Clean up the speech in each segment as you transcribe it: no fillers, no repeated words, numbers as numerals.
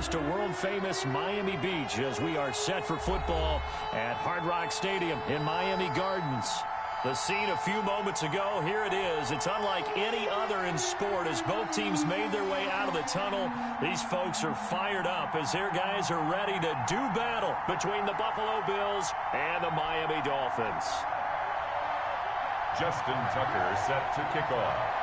coast to world-famous Miami Beach as we are set for football at Hard Rock Stadium in Miami Gardens. The scene a few moments ago, here it is. It's unlike any other in sport as both teams made their way out of the tunnel. These folks are fired up as their guys are ready to do battle between the Buffalo Bills and the Miami Dolphins. Justin Tucker set to kick off.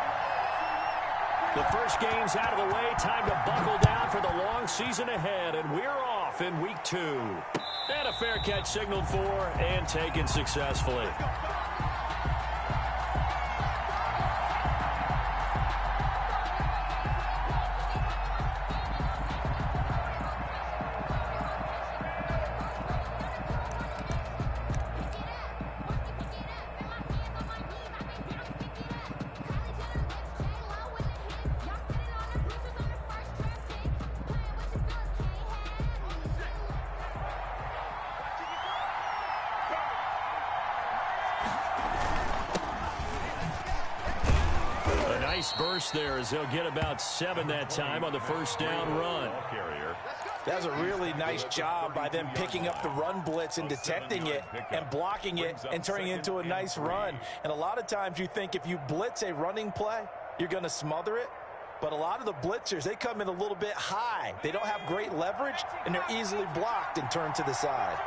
The first game's out of the way. Time to buckle down for the long season ahead, and we're off in week 2. And a fair catch signaled for and taken successfully. Nice burst there as they'll get about 7 that time on the first down run. That was a really nice job by them picking up the run blitz and detecting it and blocking it and turning it into a nice run. And a lot of times you think if you blitz a running play, you're going to smother it. But a lot of the blitzers, they come in a little bit high. They don't have great leverage, and they're easily blocked and turned to the side.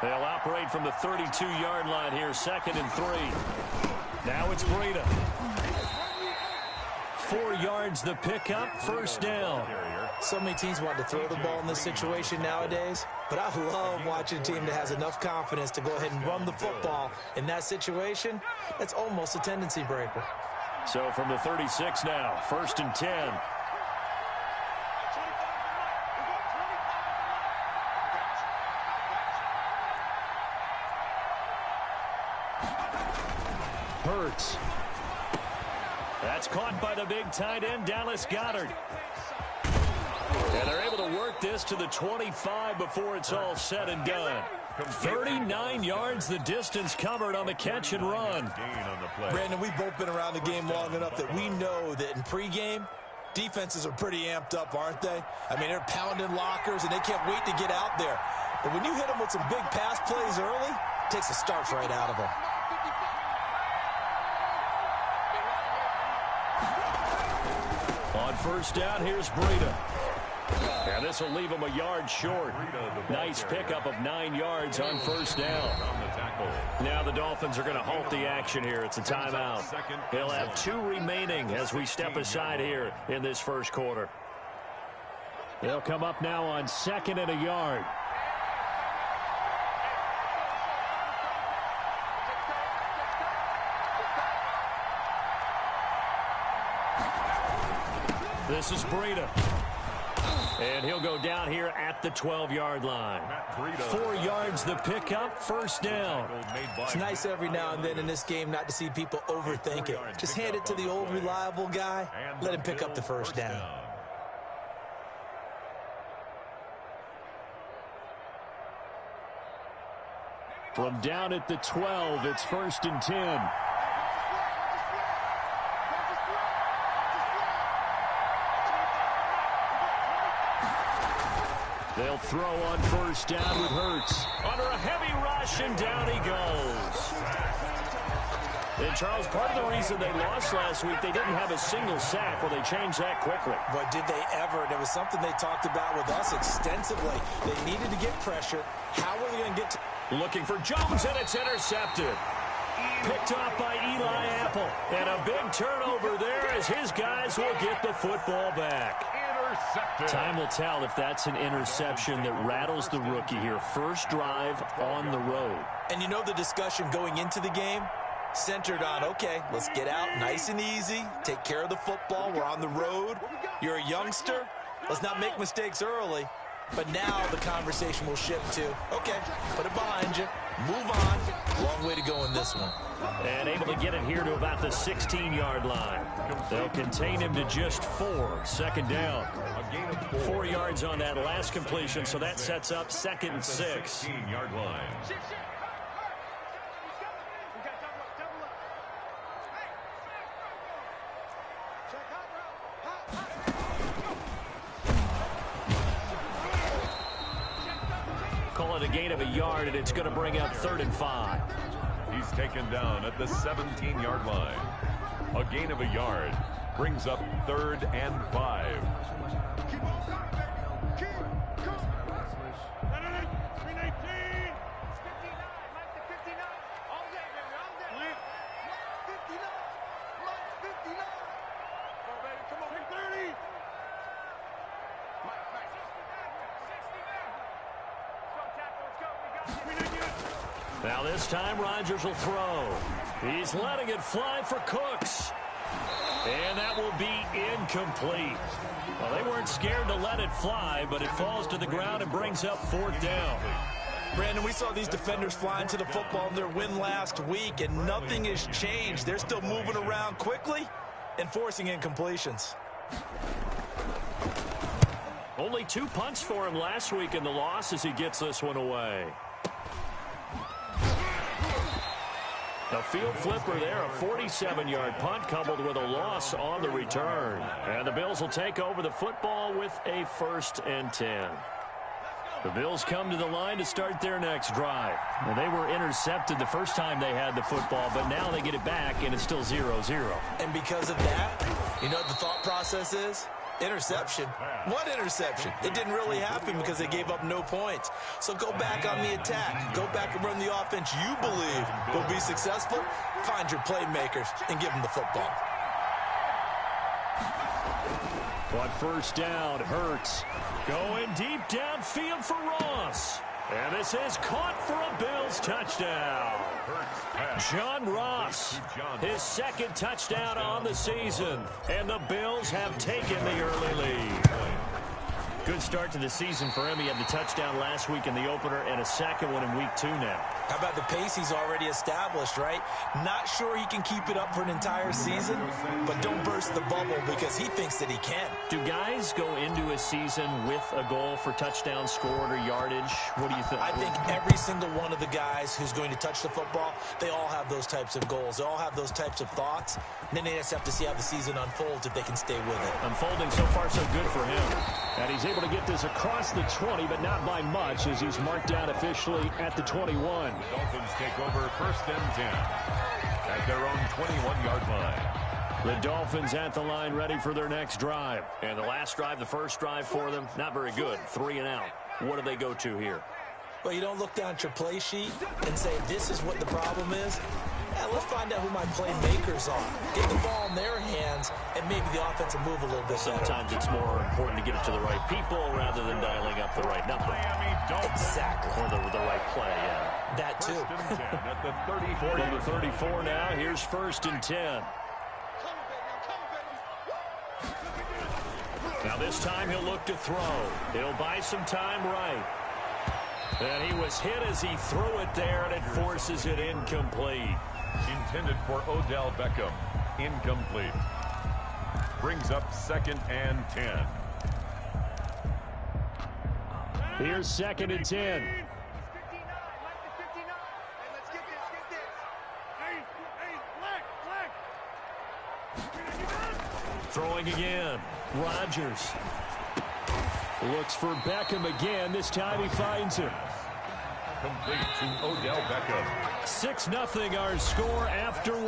They'll operate from the 32-yard line here, 2nd and 3. Now it's Breida. 4 yards the pickup, first down. So many teams want to throw the ball in this situation nowadays, but I love watching a team that has enough confidence to go ahead and run the football. In that situation, that's almost a tendency breaker. So from the 36 now, 1st and 10. Hurts. That's caught by the big tight end, Dallas Goedert. And they're able to work this to the 25 before it's all said and done. 39 yards the distance covered on the catch and run. Brandon, we've both been around the game long enough that we know that in pregame, defenses are pretty amped up, aren't they? I mean, they're pounding lockers, and they can't wait to get out there. But when you hit them with some big pass plays early, it takes the starch right out of them. On first down, here's Breida. And this will leave him a yard short. Nice pickup of 9 yards on first down. Now the Dolphins are going to halt the action here. It's a timeout. They'll have 2 remaining as we step aside here in this first quarter. They'll come up now on 2nd and a yard. This is Breida. And he'll go down here at the 12-yard line. 4 yards the pickup, first down. It's nice every now and then in this game not to see people overthink it. Just hand it to the old reliable guy. Let him pick up the first down. From down at the 12, it's 1st and 10. They'll throw on first down with Hurts. Under a heavy rush, and down he goes. And, Charles, part of the reason they lost last week, they didn't have a single sack. Well, they changed that quickly. But did they ever? It was something they talked about with us extensively. They needed to get pressure. How were they going to get to... Looking for Jones, and it's intercepted. Picked off by Eli Apple. And a big turnover there as his guys will get the football back. Time will tell if that's an interception that rattles the rookie here. First drive on the road. And you know the discussion going into the game? Centered on, okay, let's get out nice and easy. Take care of the football. We're on the road. You're a youngster. Let's not make mistakes early. But now the conversation will shift to, okay, put it behind you. Move on. Long way to go in this one. And able to get it here to about the 16-yard line. They'll contain him to just 4. Second down. 4 yards on that last completion, so that sets up 2nd and 6. 16-yard line. with a gain of a yard, and it's going to bring up 3rd and 5. He's taken down at the 17-yard line. A gain of a yard brings up 3rd and 5. Now this time Rodgers will throw. He's letting it fly for Cooks. And that will be incomplete. Well, they weren't scared to let it fly, but it falls to the ground and brings up 4th down. Brandon, we saw these defenders flying to the football in their win last week, and nothing has changed. They're still moving around quickly and forcing incompletions. Only 2 punts for him last week in the loss as he gets this one away. A field flipper there, a 47-yard punt coupled with a loss on the return. And the Bills will take over the football with a 1st and 10. The Bills come to the line to start their next drive. Well, they were intercepted the first time they had the football, but now they get it back, and it's still 0-0. And because of that, you know what the thought process is? Interception. What interception? It didn't really happen because they gave up no points. So go back on the attack. Go back and run the offense you believe will be successful. Find your playmakers and give them the football. On 1st down, Hurts going deep downfield for Ross. And this is caught for a Bills touchdown. John Ross, his 2nd touchdown on the season. And the Bills have taken the early lead. Good start to the season for him. He had the touchdown last week in the opener and a 2nd one in week 2 now. How about the pace he's already established, right? Not sure he can keep it up for an entire season, but don't burst the bubble because he thinks that he can. Do guys go into a season with a goal for touchdown scored or yardage? What do you think? I think every single one of the guys who's going to touch the football, they all have those types of goals. They all have those types of thoughts. And then they just have to see how the season unfolds if they can stay with it. Unfolding so far so good for him. And he's able to get this across the 20, but not by much as he's marked down officially at the 21. The Dolphins take over 1st and 10 at their own 21-yard line. The Dolphins at the line ready for their next drive. And the last drive, the first drive for them, not very good. 3 and out. What do they go to here? Well, you don't look down at your play sheet and say, this is what the problem is. Yeah, let's find out who my playmakers are. Get the ball in their hands, and maybe the offense will move a little bit better. Sometimes it's more important to get it to the right people rather than dialing up the right number. Exactly. Or the right play, yeah. That too. At the 34. From the 34 now, here's 1st and 10. Now this time he'll look to throw. He'll buy some time right. And he was hit as he threw it there, and it forces it incomplete. Intended for Odell Beckham. Incomplete. Brings up 2nd and 10. Here's 2nd and 10. Throwing again. Rodgers looks for Beckham again. This time he finds him. Complete to Odell Beckham. 6-0 our score after 1.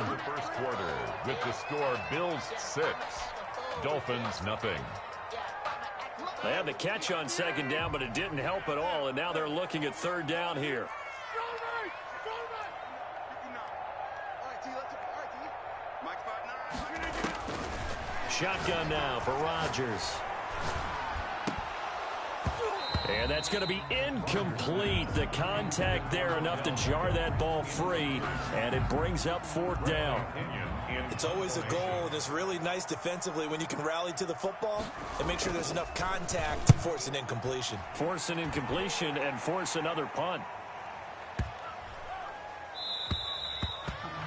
The first quarter with the score Bills 6, Dolphins nothing. They had the catch on 2nd down, but it didn't help at all, and now they're looking at 3rd down here. Shotgun now for Rodgers. And that's going to be incomplete. The contact there enough to jar that ball free, and it brings up 4th down. It's always a goal, and it's really nice defensively when you can rally to the football and make sure there's enough contact to force an incompletion. Force an incompletion and force another punt.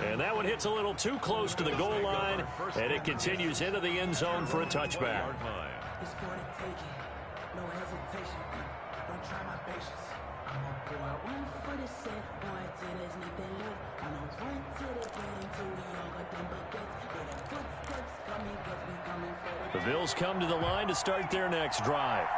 And that one hits a little too close to the goal line, and it continues into the end zone for a touchback. It's for the taking, no hesitation. Don't try my patience. I'm a boy, one for the set, one till there's nothing left. I'm a one till the get until we all got them buckets. Yeah, the footsteps coming, guess we coming for The Bills come to the line to start their next drive.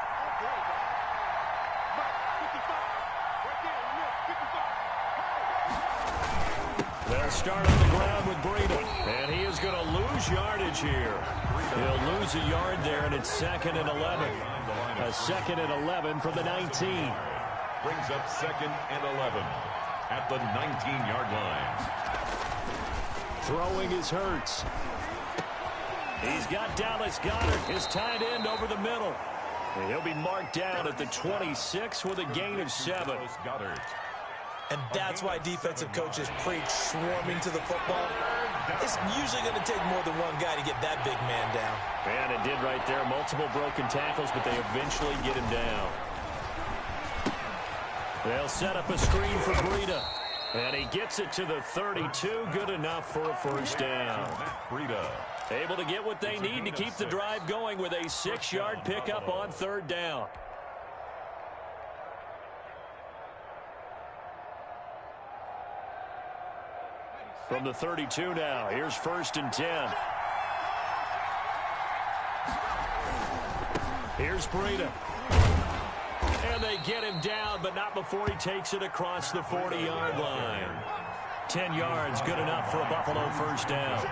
start on the ground with Breida. And he is going to lose yardage here. He'll lose a yard there, and it's 2nd and 11. A 2nd and 11 from the 19. Brings up 2nd and 11 at the 19-yard line. Throwing is Hurts. He's got Dallas Goedert, his tight end, over the middle. And he'll be marked down at the 26 with a gain of 7. And that's why defensive coaches preach swarming to the football. It's usually going to take more than one guy to get that big man down. And it did right there. Multiple broken tackles, but they eventually get him down. They'll set up a screen for Breida. And he gets it to the 32. Good enough for a first down. Able to get what they need to keep the drive going with a 6-yard pickup on 3rd down. From the 32 now, here's 1st and 10. Here's Breida. And they get him down, but not before he takes it across the 40-yard line. 10 yards, good enough for a Buffalo first down.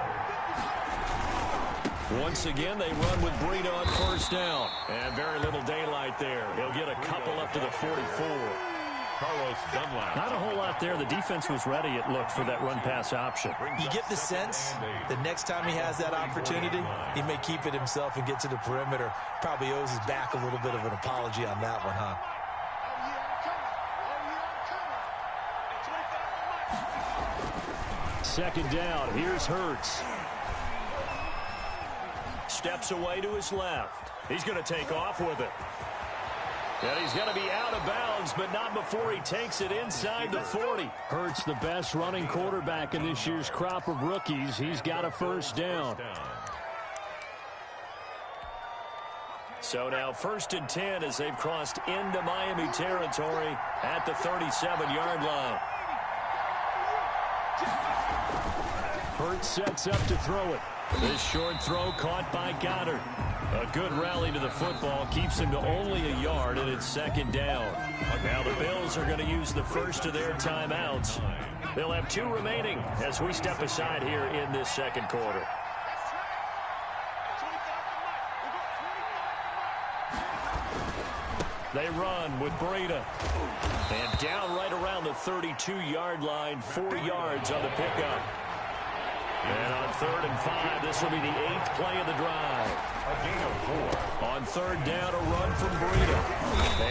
Once again, they run with Breida on 1st down. And very little daylight there. He'll get a couple up to the 44. Not a whole lot there. The defense was ready, it looked, for that run-pass option. You get the sense the next time he has that opportunity, he may keep it himself and get to the perimeter. Probably owes his back a little bit of an apology on that one, huh? Second down, here's Hurts. Steps away to his left. He's going to take off with it. And he's going to be out of bounds, but not before he takes it inside the 40. Hurts, the best running quarterback in this year's crop of rookies. He's got a first down. So now 1st and 10 as they've crossed into Miami territory at the 37-yard line. Hurts sets up to throw it. This short throw caught by Goedert. A good rally to the football keeps him to only a yard, and it's 2nd down. Now the Bills are going to use the first of their timeouts. They'll have 2 remaining as we step aside here in this 2nd quarter. They run with Breida. And down right around the 32-yard line, 4 yards on the pickup. And on 3rd and 5, this will be the 8th play of the drive. A gain of 4. On 3rd down, a run from Breida.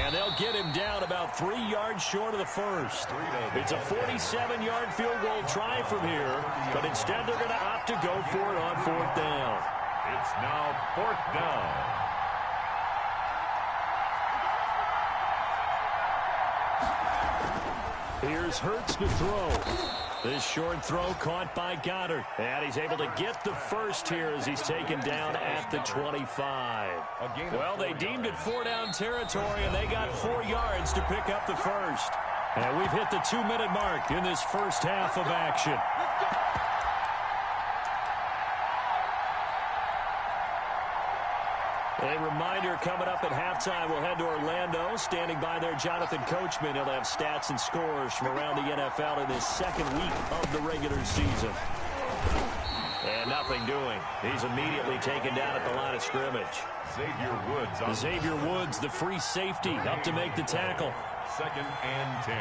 And they'll get him down about 3 yards short of the first. It's a 47-yard field goal try from here, but instead they're going to opt to go for it on 4th down. It's now 4th down. Here's Hurts to throw. This short throw caught by Goedert. And he's able to get the first here as he's taken down at the 25. Well, they deemed it 4-down territory, and they got 4 yards to pick up the first. And we've hit the 2-minute mark in this first half of action. A reminder, coming up at halftime, we'll head to Orlando. Standing by there, Jonathan Coachman. He'll have stats and scores from around the NFL in this 2nd week of the regular season. And nothing doing. He's immediately taken down at the line of scrimmage. Xavier Woods, the free safety, up to make the tackle. 2nd and 10.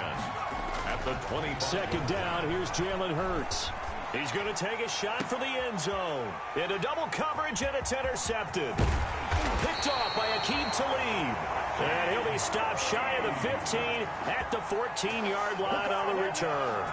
At the 20. 2nd down, here's Jalen Hurts. He's going to take a shot for the end zone. Into double coverage, and it's intercepted. Picked off by Aqib Talib. And he'll be stopped shy of the 15 at the 14-yard line on the return.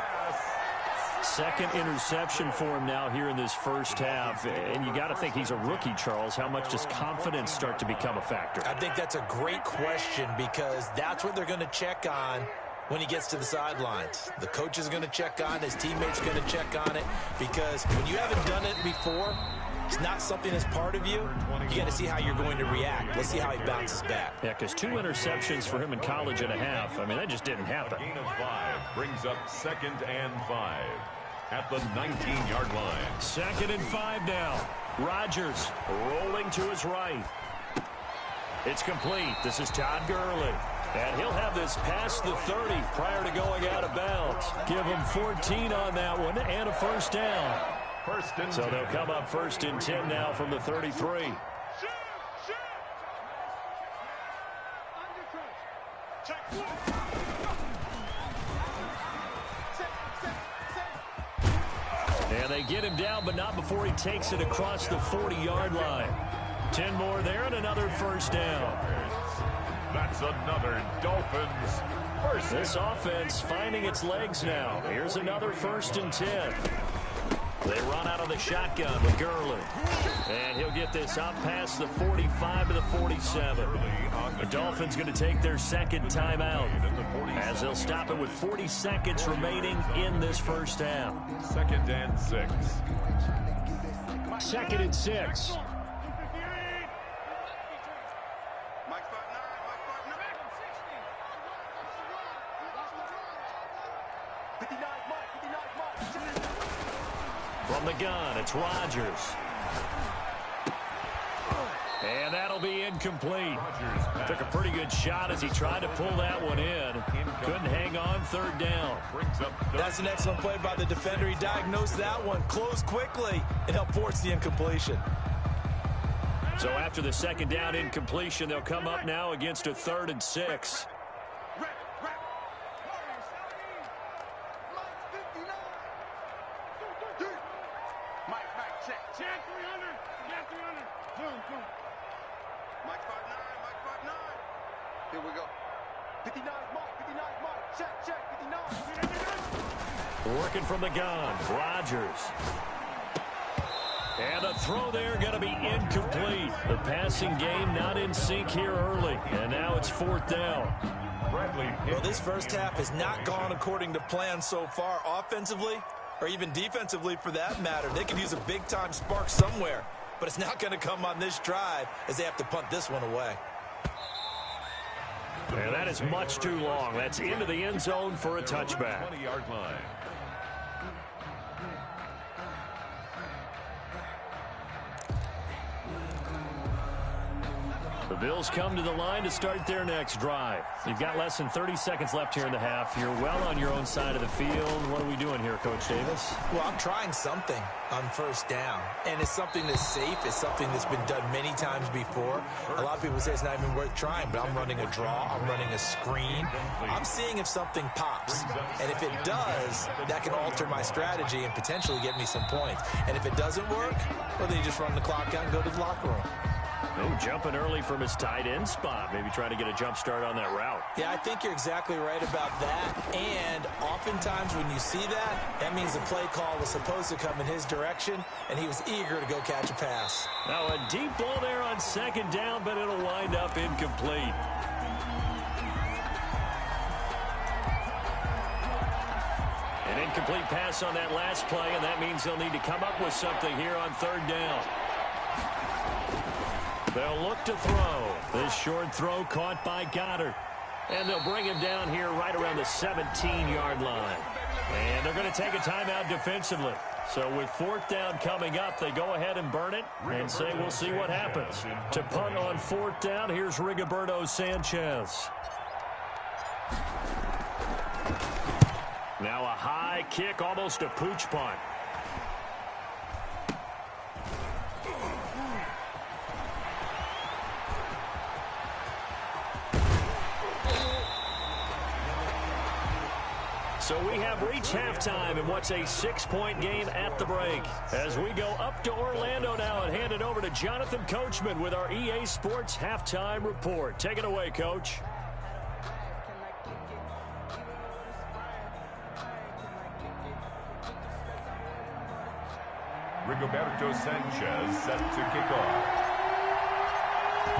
2nd interception for him now here in this first half. And you got to think he's a rookie, Charles. How much does confidence start to become a factor? I think that's a great question, because that's what they're going to check on when he gets to the sidelines. The coach is going to check on it. His teammates are going to check on it, because when you haven't done it before, it's not something that's part of you. You got to see how you're going to react. Let's see how he bounces back. Yeah, because 2 interceptions for him in college and a half. I mean, that just didn't happen. A gain of 5 brings up 2nd and 5 at the 19-yard line. 2nd and 5 now. Rodgers rolling to his right. It's complete. This is Todd Gurley. And he'll have this past the 30 prior to going out of bounds. Give him 14 on that one and a first down. So they'll come up 1st and 10 now from the 33. And they get him down, but not before he takes it across the 40-yard line. 10 more there and another first down. That's another Dolphins first. This offense finding its legs now. Here's another 1st and 10. They run out of the shotgun with Gurley. And he'll get this up past the 45 to the 47. The Dolphins going to take their second timeout as they'll stop it with 40 seconds remaining in this first half. 2nd and 6. 2nd and 6. From the gun, it's Rodgers. And that'll be incomplete. Took a pretty good shot as he tried to pull that one in. Couldn't hang on, 3rd down. That's an excellent play by the defender. He diagnosed that one, closed quickly, and helped force the incompletion. So after the 2nd down incompletion, they'll come up now against a 3rd and 6. Here we go. 59 mark, 59 mark. Check, 59. Working from the gun, Rodgers. And a throw there going to be incomplete. The passing game not in sync here early. And now it's 4th down. Well, this first half has not gone according to plan so far offensively or even defensively for that matter. They could use a big-time spark somewhere, but it's not going to come on this drive as they have to punt this one away. And that is much too long. That's into the end zone for a touchback. 20-yard line. The Bills come to the line to start their next drive. You've got less than 30 seconds left here in the half. You're well on your own side of the field. What are we doing here, Coach Davis? Well, I'm trying something on 1st down, and it's something that's safe. It's something that's been done many times before. A lot of people say it's not even worth trying, but I'm running a draw. I'm running a screen. I'm seeing if something pops, and if it does, that can alter my strategy and potentially get me some points. And if it doesn't work, well, then you just run the clock out and go to the locker room. Oh, jumping early from his tight end spot. Maybe trying to get a jump start on that route. Yeah, I think you're exactly right about that. And oftentimes when you see that, that means the play call was supposed to come in his direction, and he was eager to go catch a pass. Now a deep ball there on 2nd down, but it'll wind up incomplete. An incomplete pass on that last play, and that means they'll need to come up with something here on 3rd down. They'll look to throw. This short throw caught by Goddard. And they'll bring him down here right around the 17-yard line. And they're going to take a timeout defensively. So with 4th down coming up, they go ahead and burn it and say we'll see what happens. To punt on 4th down, here's Rigoberto Sanchez. Now a high kick, almost a pooch punt. So we have reached halftime in what's a 6-point game at the break. As we go up to Orlando now and hand it over to Jonathan Coachman with our EA Sports Halftime Report. Take it away, Coach. Rigoberto Sanchez set to kick off.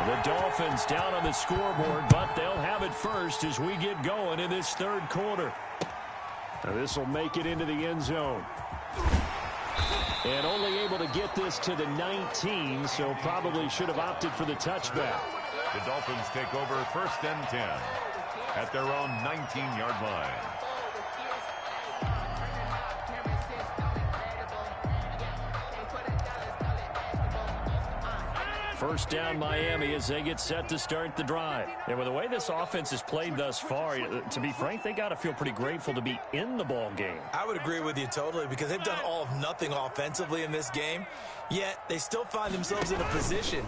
The Dolphins down on the scoreboard, but they'll have it first as we get going in this 3rd quarter. Now this will make it into the end zone. And only able to get this to the 19, so probably should have opted for the touchback. The Dolphins take over 1st and 10 at their own 19-yard line. First down Miami as they get set to start the drive. And with the way this offense has played thus far, to be frank, they got to feel pretty grateful to be in the ball game. I would agree with you totally because they've done all of nothing offensively in this game, yet they still find themselves in a position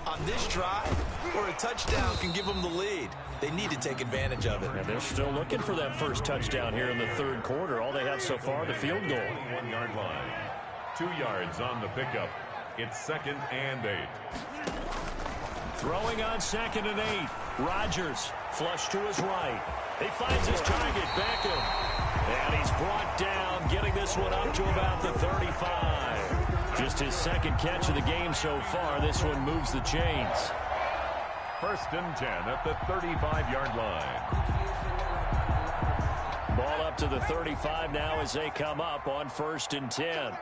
on this drive where a touchdown can give them the lead. They need to take advantage of it. And they're still looking for that first touchdown here in the third quarter. All they have so far, the field goal. 1-yard line. 2 yards on the pickup. It's 2nd and 8. Throwing on 2nd and 8. Rodgers flush to his right. He finds his target, Beckham. And he's brought down, getting this one up to about the 35. Just his second catch of the game so far. This one moves the chains. 1st and 10 at the 35-yard line. Ball up to the 35 now as they come up on 1st and 10.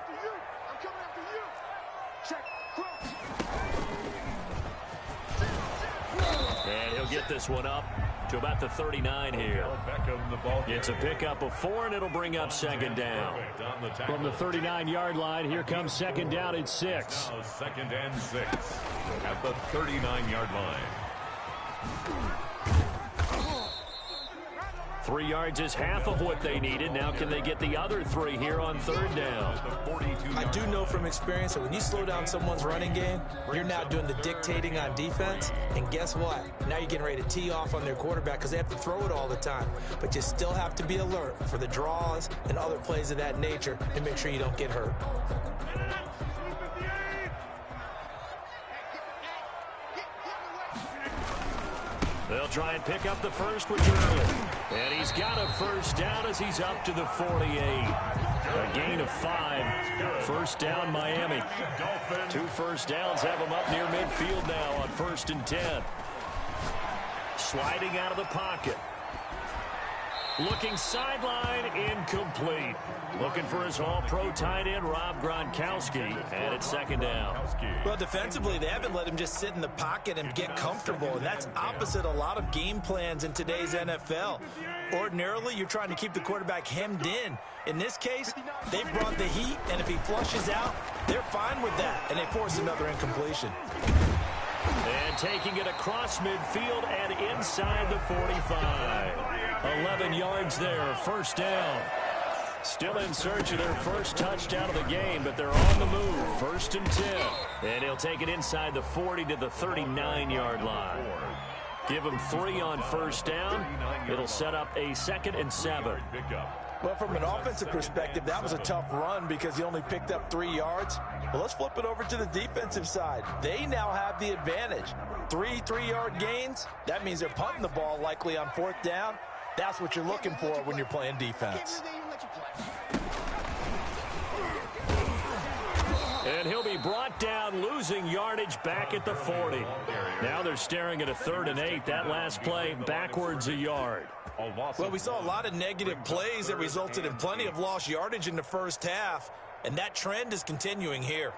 And he'll get this one up to about the 39 here. It's a pickup of 4, and it'll bring up 2nd down. From the 39-yard line, here comes 2nd down at 6. 2nd and 6 at the 39-yard line. 3 yards is half of what they needed. Now can they get the other 3 here on 3rd down? I do know from experience that when you slow down someone's running game, you're now doing the dictating on defense. And guess what? Now you're getting ready to tee off on their quarterback because they have to throw it all the time. But you still have to be alert for the draws and other plays of that nature to make sure you don't get hurt. They'll try and pick up the first with Early. And he's got a first down as he's up to the 48. A gain of 5. First down, Miami. 2 first downs have them up near midfield now on 1st and 10. Sliding out of the pocket. Looking sideline, incomplete. Looking for his all-pro tight end, Rob Gronkowski, and it's 2nd down. Well, defensively, they haven't let him just sit in the pocket and get comfortable, and that's opposite a lot of game plans in today's NFL. Ordinarily, you're trying to keep the quarterback hemmed in. In this case, they brought the heat, and if he flushes out, they're fine with that, and they force another incompletion. And taking it across midfield and inside the 45. 11 yards there, first down. Still in search of their first touchdown of the game, but they're on the move. 1st and 10. And he'll take it inside the 40 to the 39-yard line. Give him 3 on first down. It'll set up a 2nd and 7. Well, from an offensive perspective, that was a tough run because he only picked up 3 yards. Well, let's flip it over to the defensive side. They now have the advantage. 3 3-yard gains. That means they're punting the ball likely on 4th down. That's what you're looking for when you're playing defense. And he'll be brought down, losing yardage back at the 40. Now they're staring at a 3rd and 8. That last play backwards a yard. Well, we saw a lot of negative plays that resulted in plenty of lost yardage in the first half, and that trend is continuing here.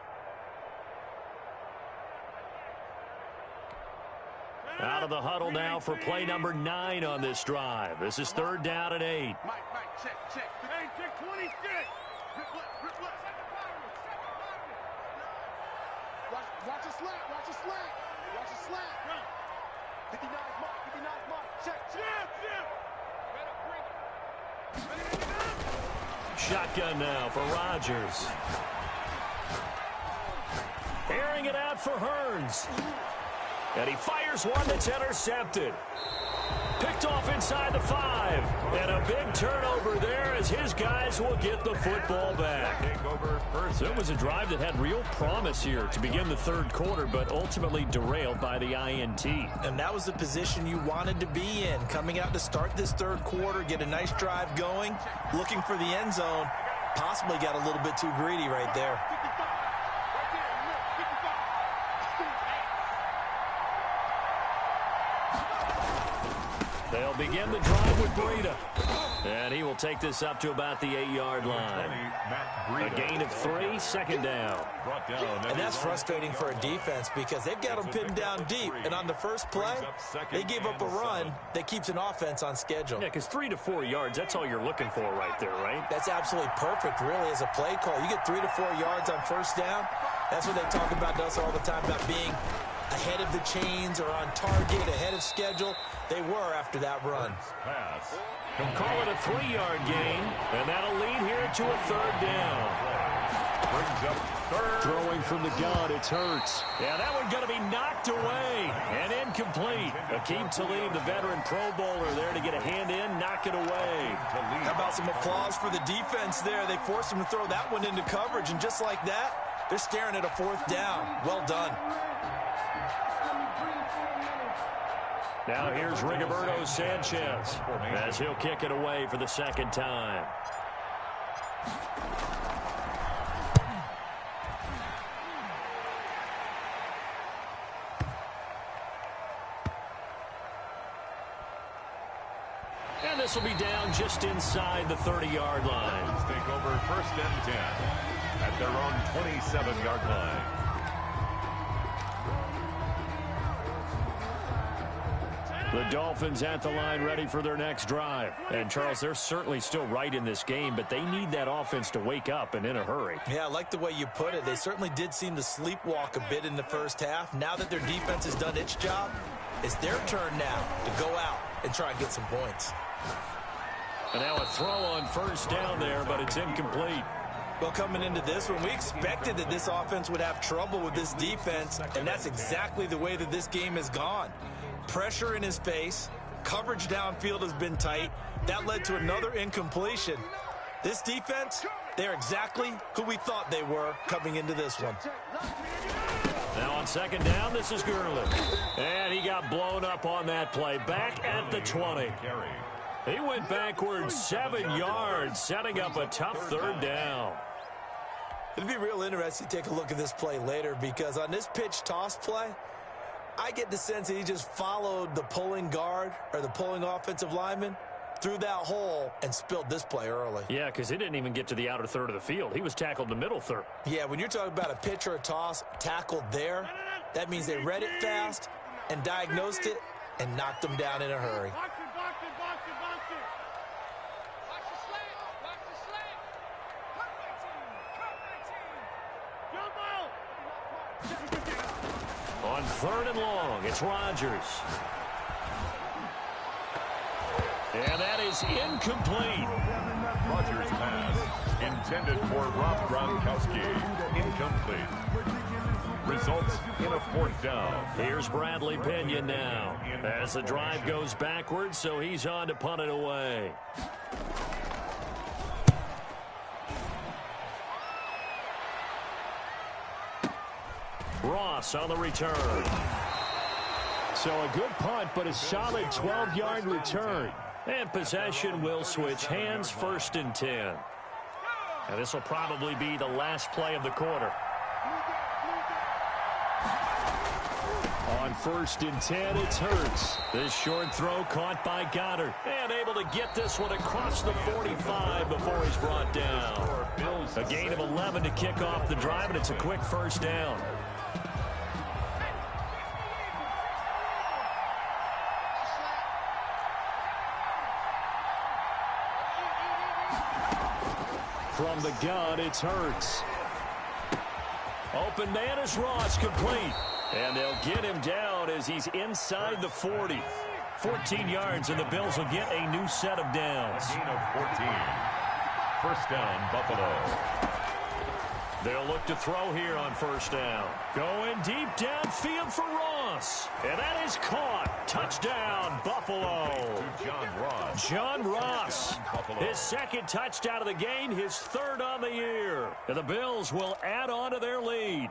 Out of the huddle now for play number 9 on this drive. This is 3rd down and 8. Mike, check. Hey, check 26. Watch a slant. 59 mark. Check. Shotgun now for Rodgers. Airing it out for Hearns. And he fires one that's intercepted. Picked off inside the 5. And a big turnover there as his guys will get the football back. So it was a drive that had real promise here to begin the 3rd quarter, but ultimately derailed by the INT. And that was the position you wanted to be in. Coming out to start this 3rd quarter, get a nice drive going, looking for the end zone. Possibly got a little bit too greedy right there. They'll begin the drive with Breida. And he will take this up to about the 8-yard line. A gain of 3, 2nd down. And that's frustrating for a defense because they've got them pinned down deep. And on the first play, they gave up a run that keeps an offense on schedule. Yeah, because 3 to 4 yards, that's all you're looking for right there, right? That's absolutely perfect, really, as a play call. You get 3 to 4 yards on first down. That's what they talk about to us all the time, about being ahead of the chains or on target, ahead of schedule. They were after that run. Pass. Call it a 3-yard gain, and that'll lead here to a 3rd down. Brings up 3rd. Throwing from the gun, it's Hurts. Yeah, that one going to be knocked away and incomplete. Akeem Talib, the veteran Pro Bowler, there to get a hand in, knock it away. How about some applause for the defense there? They forced him to throw that one into coverage, and just like that, they're staring at a 4th down. Well done. Now here's Rigoberto Sanchez as he'll kick it away for the 2nd time. And this will be down just inside the 30-yard line. Take over 1st and 10 at their own 27-yard line. The Dolphins at the line ready for their next drive. And, Charles, they're certainly still right in this game, but they need that offense to wake up and in a hurry. Yeah, I like the way you put it. They certainly did seem to sleepwalk a bit in the first half. Now that their defense has done its job, it's their turn now to go out and try and get some points. And now a throw on 1st down there, but it's incomplete. Well, coming into this one, we expected that this offense would have trouble with this defense, and that's exactly the way that this game has gone. Pressure in his face, coverage downfield has been tight. That led to another incompletion. This defense, they're exactly who we thought they were coming into this one. Now on 2nd down, this is Gurley. And he got blown up on that play. Back at the 20. He went backwards 7 yards, setting up a tough 3rd down. It'd be real interesting to take a look at this play later, because on this pitch toss play, I get the sense that he just followed the pulling guard or the pulling offensive lineman through that hole and spilled this play early. Yeah, because he didn't even get to the outer 3rd of the field. He was tackled in the middle 3rd. Yeah, when you're talking about a pitch or a toss tackled there, that means they read it fast and diagnosed it and knocked them down in a hurry. On 3rd and long, it's Rodgers. And that is incomplete. Rodgers' pass intended for Rob Gronkowski. Incomplete. Results in a 4th down. Here's Bradley Pinion now as the drive goes backwards, so he's on to punt it away. Ross on the return. So a good punt, but a solid 12-yard return. And possession will switch hands, 1st and 10. And this will probably be the last play of the quarter. On 1st and 10, it's Hurts. This short throw caught by Goddard. And able to get this one across the 45 before he's brought down. A gain of 11 to kick off the drive, and it's a quick 1st down. From the gun, it's Hurts. Open man is Ross, complete. And they'll get him down as he's inside the 40. 14 yards, and the Bills will get a new set of downs. Gain of 14. 1st down, Buffalo. They'll look to throw here on 1st down. Going deep downfield for Ross. And that is caught. Touchdown, Buffalo. John Ross. His 2nd touchdown of the game, his 3rd on the year. And the Bills will add on to their lead.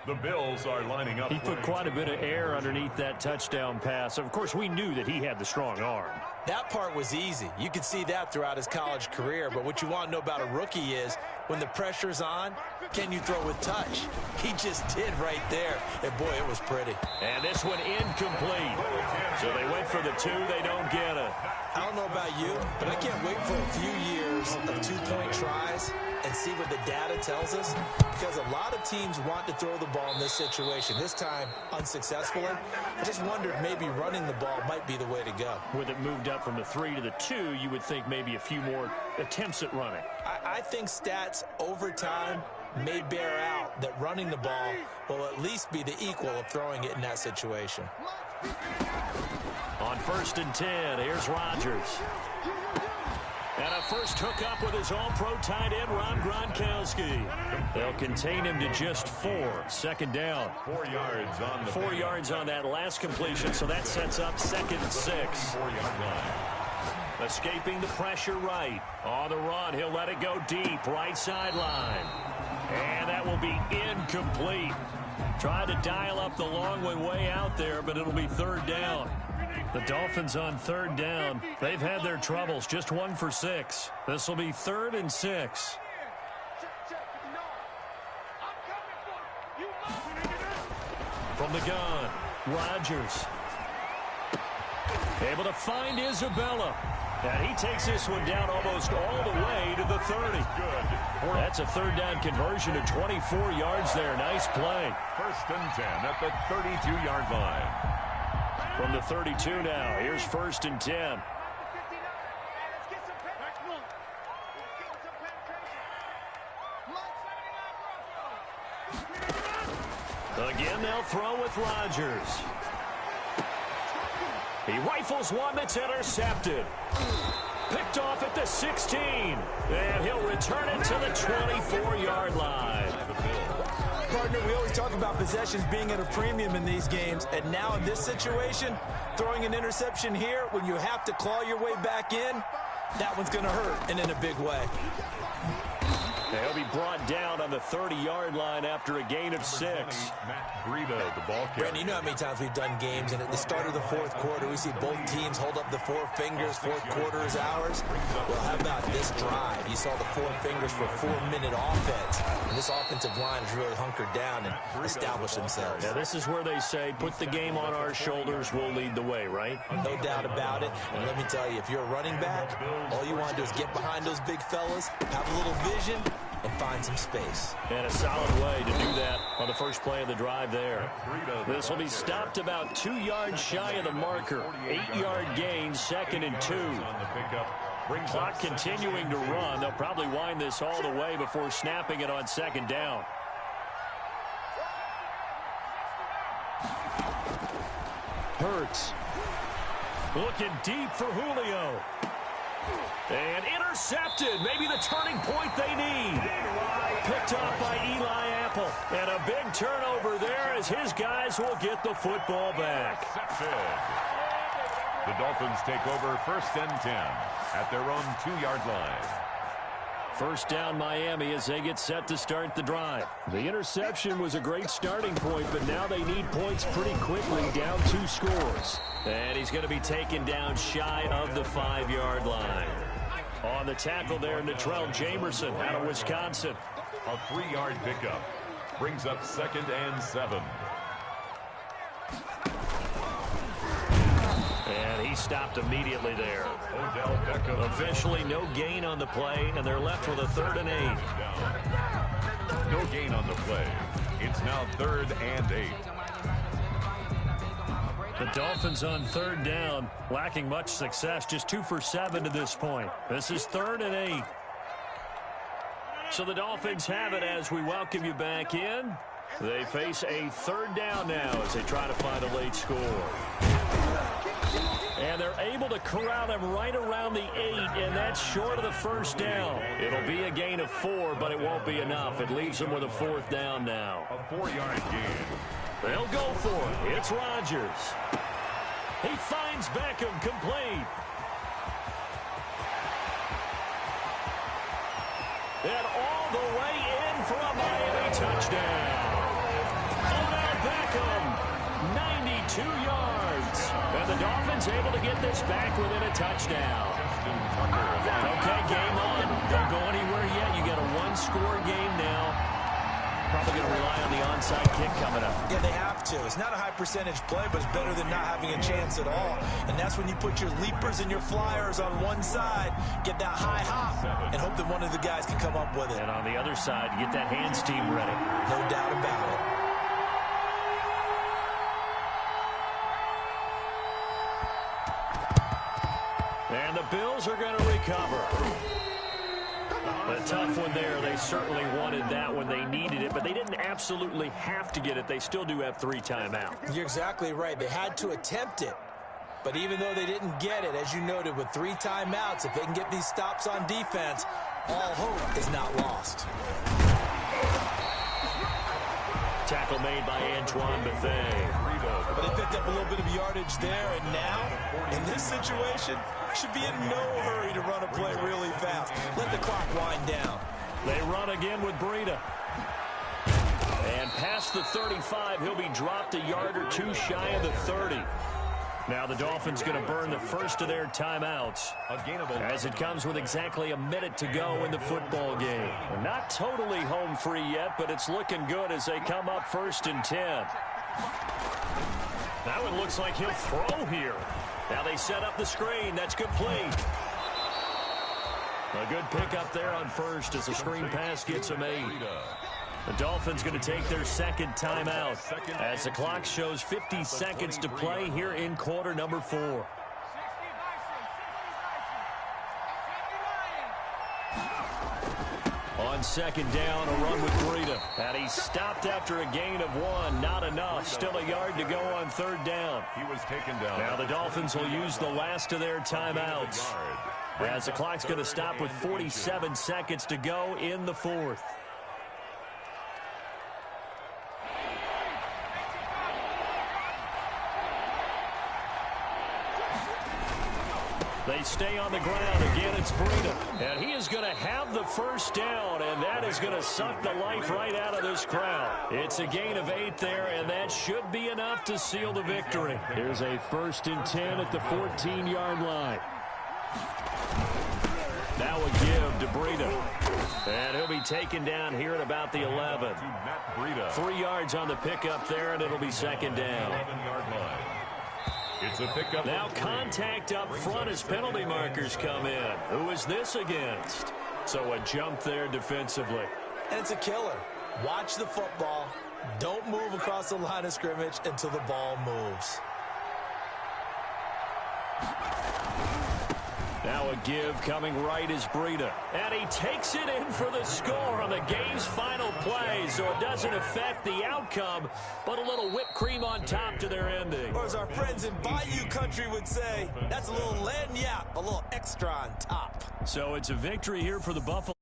The Bills are lining up. He put quite a bit of air underneath that touchdown pass. Of course, we knew that he had the strong arm. That part was easy. You could see that throughout his college career. But what you want to know about a rookie is when the pressure's on, can you throw with touch? He just did right there. And, boy, it was pretty. And this one incomplete. So they went for the 2. They don't get it. I don't know about you, but I can't wait for a few years of 2-point tries and see what the data tells us, because a lot of teams want to throw the ball in this situation. This time, unsuccessfully. I just wonder if maybe running the ball might be the way to go. With it moved up from the 3 to the 2, you would think maybe a few more attempts at running. I think stats over time may bear out that running the ball will at least be the equal of throwing it in that situation. On 1st and 10, here's Rodgers. And a first hookup with his all-pro tight end, Rob Gronkowski. They'll contain him to just 4. Second down. 4 yards on the 4 yards on that last completion, so that sets up 2nd and 6. 4-yard line. Escaping the pressure right. On the run, he'll let it go deep, right sideline. And that will be incomplete. Tried to dial up the long way out there, but it'll be 3rd down. The Dolphins on 3rd down. They've had their troubles, just 1 for 6. This will be 3rd and 6. From the gun, Rodgers. Able to find Isabella. And he takes this one down almost all the way to the 30. Good. That's a 3rd down conversion to 24 yards there. Nice play. 1st and 10 at the 32-yard line. From the 32 now, here's 1st and 10. Again, they'll throw with Rodgers. He rifles one that's intercepted. Picked off at the 16. And he'll return it to the 24-yard line. Partner, we always talk about possessions being at a premium in these games, and now in this situation, throwing an interception here when you have to claw your way back in, that one's going to hurt, and in a big way. He'll be brought down on the 30-yard line after a gain of 6. Matt Breida, the ball carrier. Brandon, you know how many times we've done games, and at the start of the 4th quarter, we see both teams hold up the 4 fingers, 4th quarter is ours. Well, how about this drive? You saw the 4 fingers for a 4-minute offense, and this offensive line has really hunkered down and established themselves. Now, this is where they say, put the game on our shoulders, we'll lead the way, right? No doubt about it, and let me tell you, if you're a running back, all you want to do is get behind those big fellas, have a little vision, and find some space. And a solid way to do that on the first play of the drive there. This will be stopped about 2 yards shy of the marker. 8-yard gain, 2nd and 2. Clock continuing to run. They'll probably wind this all the way before snapping it on 2nd down. Hurts. Looking deep for Julio. And intercepted. Maybe the turning point they need. Picked off by Eli Apple. And a big turnover there as his guys will get the football back. The Dolphins take over 1st and 10 at their own 2-yard line. 1st down Miami as they get set to start the drive. The interception was a great starting point, but now they need points pretty quickly, down 2 scores. And he's going to be taken down shy of the 5-yard line. On the tackle there, Natrell Jamerson out of Wisconsin. A 3-yard pickup brings up 2nd and 7. And he stopped immediately there. Odell Beckham. Officially no gain on the play, and they're left with a 3rd and 8. No gain on the play. It's now 3rd and 8. The Dolphins on 3rd down, lacking much success, just 2 for 7 to this point. This is 3rd and 8. So the Dolphins have it as we welcome you back in. They face a 3rd down now as they try to find a late score. And they're able to corral him right around the 8, and that's short of the 1st down. It'll be a gain of 4, but it won't be enough. It leaves them with a 4th down now. A 4-yard gain. They'll go for it. It's Rodgers. He finds Beckham complete. And all the way in for a Miami touchdown. Odell Beckham, 92 yards. And the Dolphins able to get this back within a touchdown. Okay, game on. Don't go anywhere yet. You got a 1-score game now. Probably going to rely on the onside kick coming up. Yeah, they have to. It's not a high percentage play, but it's better than not having a chance at all. And that's when you put your leapers and your flyers on one side, get that high hop, and hope that one of the guys can come up with it. And on the other side, get that hands team ready. No doubt about it. And the Bills are going to recover. A tough one there. They certainly wanted that when they needed it, but they didn't absolutely have to get it. They still do have 3 timeouts. You're exactly right. They had to attempt it. But even though they didn't get it, as you noted, with 3 timeouts, if they can get these stops on defense, all hope is not lost. Tackle made by Antoine Bethea. But they picked up a little bit of yardage there, and now, in this situation, should be in no hurry to run a play really fast. Let the clock wind down. They run again with Breida. And past the 35, he'll be dropped a yard or 2 shy of the 30. Now the Dolphins going to burn the first of their timeouts as it comes with exactly a minute to go in the football game. They're not totally home free yet, but it's looking good as they come up 1st and 10. That one looks like he'll throw here. Now they set up the screen. That's complete. A good pickup there on first as the screen pass gets him 8. The Dolphins going to take their 2nd timeout as the clock shows 50 seconds to play here in quarter number 4. On 2nd down, a run with Breida. And he stopped after a gain of 1. Not enough. Still a yard to go on 3rd down. He was taken down. Now the Dolphins will use the last of their timeouts as the clock's going to stop with 47 seconds to go in the 4th. They stay on the ground. Again, it's Breida. And he is going to have the 1st down, and that is going to suck the life right out of this crowd. It's a gain of 8 there, and that should be enough to seal the victory. Here's a 1st and 10 at the 14-yard line. Now a give to Breida. And he'll be taken down here at about the 11. 3 yards on the pickup there, and it'll be 2nd down. It's a pickup. Now contact up front as penalty markers come in. Who is this against? So a jump there defensively. And it's a killer. Watch the football. Don't move across the line of scrimmage until the ball moves. Now a give coming right is Breida. And he takes it in for the score on the game's final play, so it doesn't affect the outcome, but a little whipped cream on top to their ending. Or as our friends in Bayou Country would say, that's a little lagniappe, a little extra on top. So it's a victory here for the Buffalo.